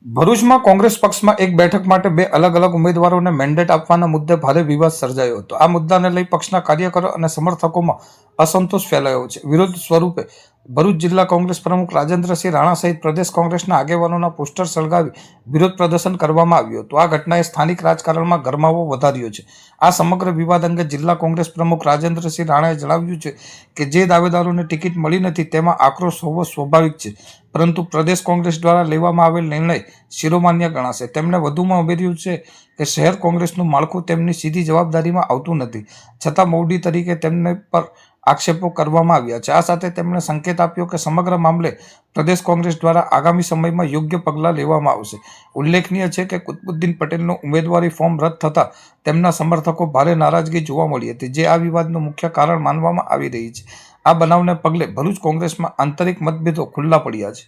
ભરૂચમાં કોંગ્રેસ પક્ષમાં એક બેઠક માટે બે અલગ અલગ ઉમેદવારોને મેન્ડેટ આપવાના મુદ્દે ભારે વિવાદ સર્જાયો હતો. આ મુદ્દાને લઈ પક્ષના કાર્યકરો અને સમર્થકોમાં અસંતોષ ફેલાયો છે. વિરોધ સ્વરૂપે ભરૂચ જિલ્લા કોંગ્રેસ પ્રમુખ રાજેન્દ્રસિંહ રાણા સહિત પ્રદેશ કોંગ્રેસના આગેવાનોના પોસ્ટર સળગાવી વિરોધ પ્રદર્શન કરવામાં આવ્યું હતું. આ ઘટનાએ સ્થાનિક રાજકારણમાં ગરમાવો વધાર્યો છે. આ સમગ્ર વિવાદ અંગે જિલ્લા કોંગ્રેસ પ્રમુખ રાજેન્દ્રસિંહ રાણાએ જણાવ્યું છે કે જે દાવેદારોને ટિકિટ મળી નથી તેમાં આક્રોશ હોવો સ્વાભાવિક છે, પરંતુ પ્રદેશ કોંગ્રેસ દ્વારા લેવામાં આવેલ નિર્ણય શિરોમાન્ય ગણાશે. તેમણે વધુમાં ઉમેર્યું છે કે શહેર કોંગ્રેસનું માળખું તેમની સીધી જવાબદારીમાં આવતું નથી, છતાં મોવડી તરીકે તેમને પર આક્ષેપો કરવામાં આવ્યા છે. આ સાથે તેમણે સંકેત આપ્યો કે સમગ્ર મામલે પ્રદેશ કોંગ્રેસ દ્વારા આગામી સમયમાં યોગ્ય પગલાં લેવામાં આવશે. ઉલ્લેખનીય છે કે કુતબુદ્દીન પટેલનું ઉમેદવારી ફોર્મ રદ થતાં તેમના સમર્થકો ભારે નારાજગી જોવા મળી હતી, જે આ વિવાદનું મુખ્ય કારણ માનવામાં આવી રહી છે. આ બનાવને પગલે ભરૂચ કોંગ્રેસમાં આંતરિક મતભેદો ખુલ્લા પડ્યા છે.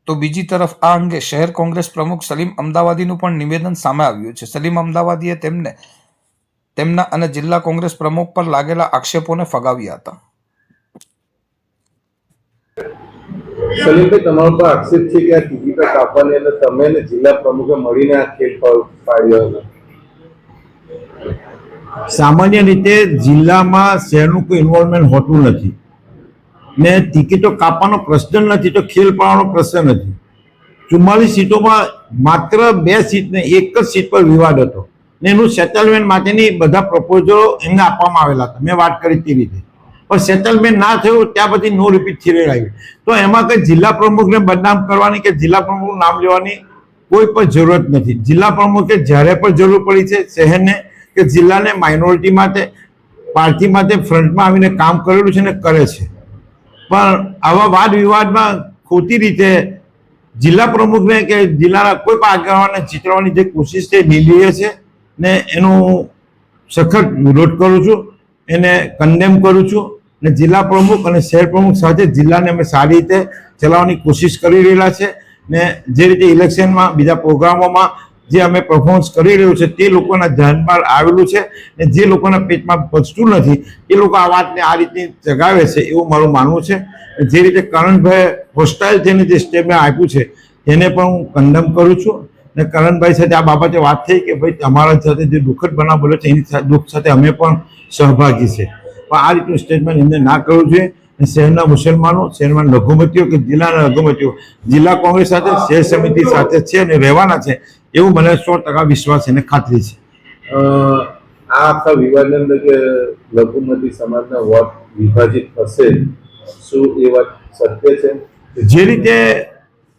તો બીજી તરફ આ અંગે શહેર કોંગ્રેસ પ્રમુખ સલીમ અમદાવાદીનું પણ નિવેદન સામે આવ્યું છે. સલીમ અમદાવાદીએ તેમના અને જિલ્લા કોંગ્રેસ પ્રમુખ પર લાગેલા આક્ષેપોને ફગાવ્યા હતા. સલીમભાઈ, તમારો પર આક્ષેપ છે કે આ ટિકિટો કાપવાની અને તમે ને જિલ્લા પ્રમુખે મળીને આ ખેલ પાડ્યો હતો. સામાન્ય રીતે જિલ્લામાં શહેરનું કોઈ ઇન્વોલ્વમેન્ટ હોતું નથી ને ટિકિટો કાપવાનો પ્રશ્ન નથી તો ખેલ પાડવાનો પ્રશ્ન નથી. 44 સીટોમાં માત્ર 2 સીટ ને એક જ સીટ પર વિવાદ હતો ને એનું સેટલમેન્ટ માટેની બધા પ્રપોઝલો એમને આપવામાં આવેલા હતા. મેં વાત કરી તે રીતે, પણ સેટલમેન્ટ ના થયું ત્યાં પછી નો રિપીટ થિયરી આવી. તો એમાં કંઈ જિલ્લા પ્રમુખને બદનામ કરવાની કે જિલ્લા પ્રમુખનું નામ લેવાની કોઈ પણ જરૂરત નથી. જિલ્લા પ્રમુખે જ્યારે પણ જરૂર પડી છે શહેરને કે જિલ્લાને માઇનોરિટી માટે પાર્ટી માટે ફ્રન્ટમાં આવીને કામ કરેલું છે ને કરે છે. પણ આવા વાદ વિવાદમાં ખોટી રીતે જિલ્લા પ્રમુખને કે જિલ્લાના કોઈ પણ આગેવાનને ચિતરવાની જે કોશિશ છે નિંદનીય છે ને એનું સખત વિરોધ કરું છું, એને કન્ડેમ કરું છું. ને જિલ્લા પ્રમુખ અને શહેર પ્રમુખ સાથે જિલ્લાને અમે સારી રીતે ચલાવવાની કોશિશ કરી રહેલા છે ને જે રીતે ઇલેક્શનમાં બીજા પ્રોગ્રામોમાં જે અમે પરફોર્મન્સ કરી રહ્યું છે તે લોકોના ધ્યાનમાં આવેલું છે ને જે લોકોના પેટમાં પચતું નથી એ લોકો આ વાતને આ રીતની જગાવે છે એવું મારું માનવું છે. જે રીતે કરણભાઈ હોસ્ટાઇલ થઈને જે સ્ટેટમેન્ટ આપ્યું છે એને પણ હું કન્ડમ કરું છું ને કરણભાઈ સાથે આ બાબતે વાત થઈ કે ભાઈ તમારા સાથે જે દુઃખદ બનાવ બન્યો છે એની દુઃખ સાથે અમે પણ સહભાગી છે, પણ આ રીતનું સ્ટેટમેન્ટ એમને ના કરવું જોઈએ. શહેરના મુસલમાનો, શહેરમાં લઘુમતીઓ કે જિલ્લાના લઘુમતીઓ જિલ્લા કોંગ્રેસ સાથે શહેર સમિતિ સાથે છે અને રહેવાના છે એવું મને 100% વિશ્વાસ અને ખાતરી છે. આ આખા વિવાદની અંદર કે લઘુમતી સમાજના વોટ વિભાજિત થશે, શું એ વાત સત્ય છે? જે રીતે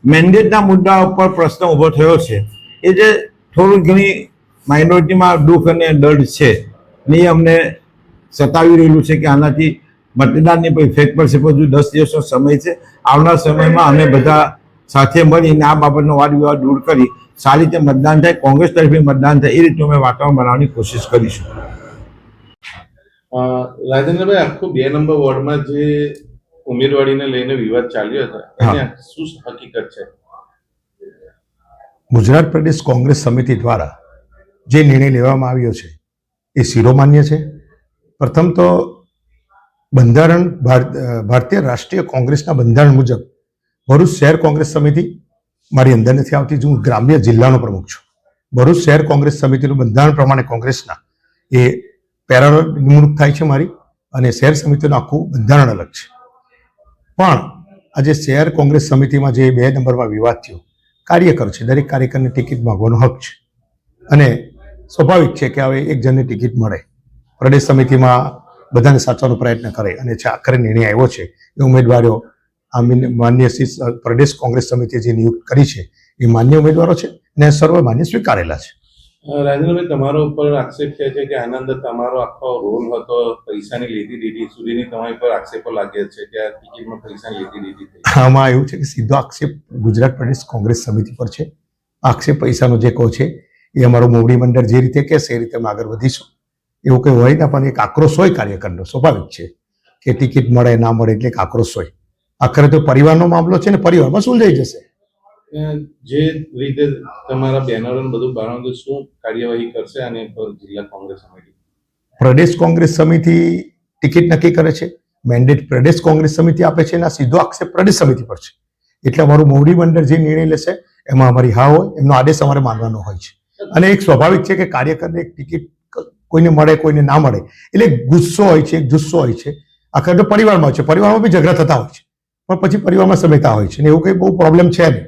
મેન્ડેટના મુદ્દા ઉપર પ્રશ્ન ઊભો થયો છે એ જે થોડું ઘણી માઇનોરિટીમાં દુઃખ અને દર્દ છે ને એ અમને સતાવી રહેલું છે કે આનાથી મતદાનની કોઈ ઇફેક્ટ પડશે. પણ 10 દિવસનો સમય છે. આવનાર સમયમાં અમે બધા સાથે મળીને આ બાબતનો વાદ વિવાદ દૂર કરી સારી રીતે મતદાન થાય, કોંગ્રેસ તરફી મતદાન થાય એ રીતનું અમે વાતાવરણ બનાવવાની કોશિશ કરીશું. રાજેન્દ્રભાઈ, આખું 2 નંબર વોર્ડમાં જે ઉમેદવારીને લઈને વિવાદ ચાલ્યો હતો એને શું હકીકત છે? ગુજરાત પ્રદેશ કોંગ્રેસ સમિતિ દ્વારા જે નિર્ણય લેવામાં આવ્યો છે એ શિરોમાન્ય છે. પ્રથમ તો બંધારણ ભારતીય રાષ્ટ્રીય કોંગ્રેસના બંધારણ મુજબ ભરૂચ શહેર કોંગ્રેસ સમિતિ મારી અંદર નથી આવતી. હું ગ્રામ્ય જિલ્લાનો પ્રમુખ છું. ભરૂચ શહેર કોંગ્રેસ સમિતિનું બંધારણ પ્રમાણે કોંગ્રેસના એ પેરાલલ નિમણૂક થાય છે મારી, અને શહેર સમિતિનું આખું બંધારણ અલગ છે. પણ આજે શહેર કોંગ્રેસ સમિતિમાં જે 2 નંબરમાં વિવાદ થયો, કાર્યકર છે, દરેક કાર્યકરને ટિકિટ માંગવાનો હક છે અને સ્વાભાવિક છે કે હવે એક જણને ટિકિટ મળે. પ્રદેશ સમિતિમાં બધાને સાચવાનો પ્રયત્ન કરે અને આખરે નિર્ણય આવ્યો છે એ ઉમેદવારો માન્ય પ્રદેશ કોંગ્રેસ સમિતિએ જે નિયુક્ત કરી છે એ માન્ય ઉમેદવારો છે ને સર્વ માન્ય સ્વીકારેલા છે. રાજેન્દ્રભાઈ, તમારો ઉપર આક્ષેપ છે કે આના અંદર તમારો આખો રોલ હતો, પૈસાની લીધી દીધી સુધીની તમારી પર આક્ષેપો લાગ્યા છે કે આ ટિકિટમાં પૈસાની લીધી દીધી થઈ. આમાં એવું છે કે સીધો આક્ષેપ ગુજરાત પ્રદેશ કોંગ્રેસ સમિતિ પર છે. આક્ષેપ પૈસાનો જે કહો છે એ અમારો મોવડી મંડળ જે રીતે કહેશે એ રીતે અમે આગળ વધીશું. એવું કંઈ હોય ને, પણ એક આક્રોશ હોય કાર્યકરનો, સ્વાભાવિક છે કે ટિકિટ મળે ના મળે એટલે એક આક્રોશ હોય. આખરે તો પરિવારનો મામલો છે ને પરિવારમાં સુલઝાઈ જશે. જે રીતે તમારા બેનરો બધું બનાવવાનું શું કાર્યવાહી કરશે આને પર જિલ્લા કોંગ્રેસ સમિતિ? પ્રદેશ કોંગ્રેસ સમિતિ ટિકિટ નક્કી કરે છે, મેન્ડેટ પ્રદેશ કોંગ્રેસ સમિતિ આપે છે અને સીધો આક્ષેપ પ્રદેશ સમિતિ પર છે. એટલે અમારું મોવડી મંડળ જે નિર્ણય લેશે એમાં અમારી હા હોય, એમનો આદેશ અમારે માનવાનો હોય છે. અને એક સ્વાભાવિક છે કે કાર્યકરને એક ટિકિટ કોઈને મળે કોઈને ના મળે એટલે ગુસ્સો હોય છે, એક જુસ્સો હોય છે. આખા તો પરિવારમાં હોય છે, પરિવારમાં બી ઝઘડા થતા હોય છે, પણ પછી પરિવારમાં સમેતા હોય છે ને એવું કંઈ બહુ પ્રોબ્લેમ છે નહીં.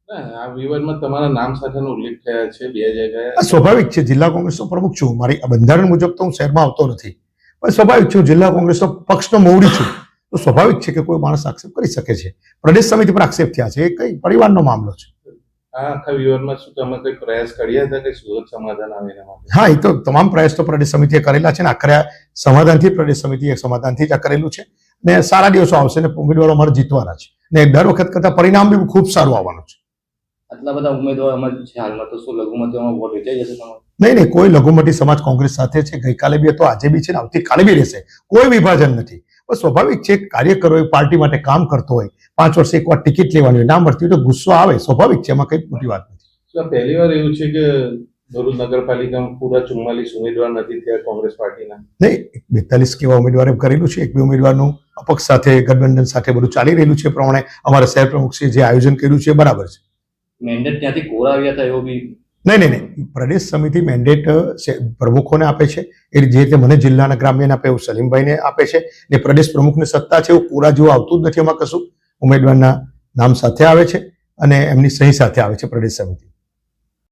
ના, આ વિવાદમાં તમારા નામ સાથેનો ઉલ્લેખ થયા છે બે જગ્યાએ. આ સ્વાભાવિક છે, જિલ્લા કોંગ્રેસનો પ્રમુખ છું, મારી બંધારણ મુજબ તો હું શહેરમાં આવતો નથી, પણ સ્વાભાવિક છે હું જિલ્લા કોંગ્રેસનો પક્ષનો મોવડી છું, તો સ્વાભાવિક છે કે કોઈ માણસ આક્ષેપ કરી શકે છે. પ્રદેશ સમિતિ પર આક્ષેપ થયા છે, એ કઈ પરિવારનો મામલો છે. આ આખા વિવાદમાં શું તમે કોઈ પ્રયાસ કર્યા હતા કે સુરત સમાધાન આવે એના માટે? હા, એ તો તમામ પ્રયાસ તો પ્રદેશ સમિતિએ કરેલા છે ને આખરે સમાધાનથી પ્રદેશ સમિતિએ સમાધાનથી જ આ કરેલું છે ને સારા દિવસો આવશે ને ઉમેદવારો અમારે જીતવાના છે ને દર વખત કરતા પરિણામ બી ખૂબ સારું આવવાનું છે. આટલા બધા ઉમેદવારો અમારે છે હાલમાં, તો શું લઘુમતીઓમાં વોટ વેચાઈ જશે તમારો? નહીં, કોઈ લઘુમતી સમાજ કોંગ્રેસ સાથે છે, ગઈકાલે બી હતો, આજે બી છે ને આવતીકાલે બી રહેશે. કોઈ વિભાજન નથી. પણ સ્વાભાવિક છે કાર્યકરો એ પાર્ટી માટે કામ કરતો હોય, 5 વર્ષે એકવાર ટિકિટ લેવાની હોય, ના મળતી હોય તો ગુસ્સો આવે, સ્વાભાવિક છે, એમાં કઈ મોટી વાત નથી. તો પહેલી વાર એવું છે કે ભરૂચ નગરપાલિકામાં પૂરા 44 ઉમેદવાર નથી થયા કોંગ્રેસ પાર્ટીના? નહીં, 42 કેવા ઉમેદવારે કરેલું છે, એક બે ઉમેદવારનું અપક્ષ સાથે ગઠબંધન સાથે બધું ચાલી રહેલું છે. પ્રમાણે અમારા શહેર પ્રમુખશ્રીએ જે આયોજન કર્યું છે એ બરાબર છે. મેન્ડેટ ત્યાંથી કોરા આવ્યા હતા એવો બી? નહીં, પ્રદેશ સમિતિ મેન્ડેટ પ્રમુખોને આપે છે, એ જે રીતે મને જિલ્લાના ગ્રામ્યને આપે એવું સલીમભાઈને આપે છે ને પ્રદેશ પ્રમુખની સત્તા છે, એવું કોરા જેવું આવતું જ નથી. એમાં કશું ઉમેદવારના નામ સાથે આવે છે અને એમની સહી સાથે આવે છે પ્રદેશ સમિતિ.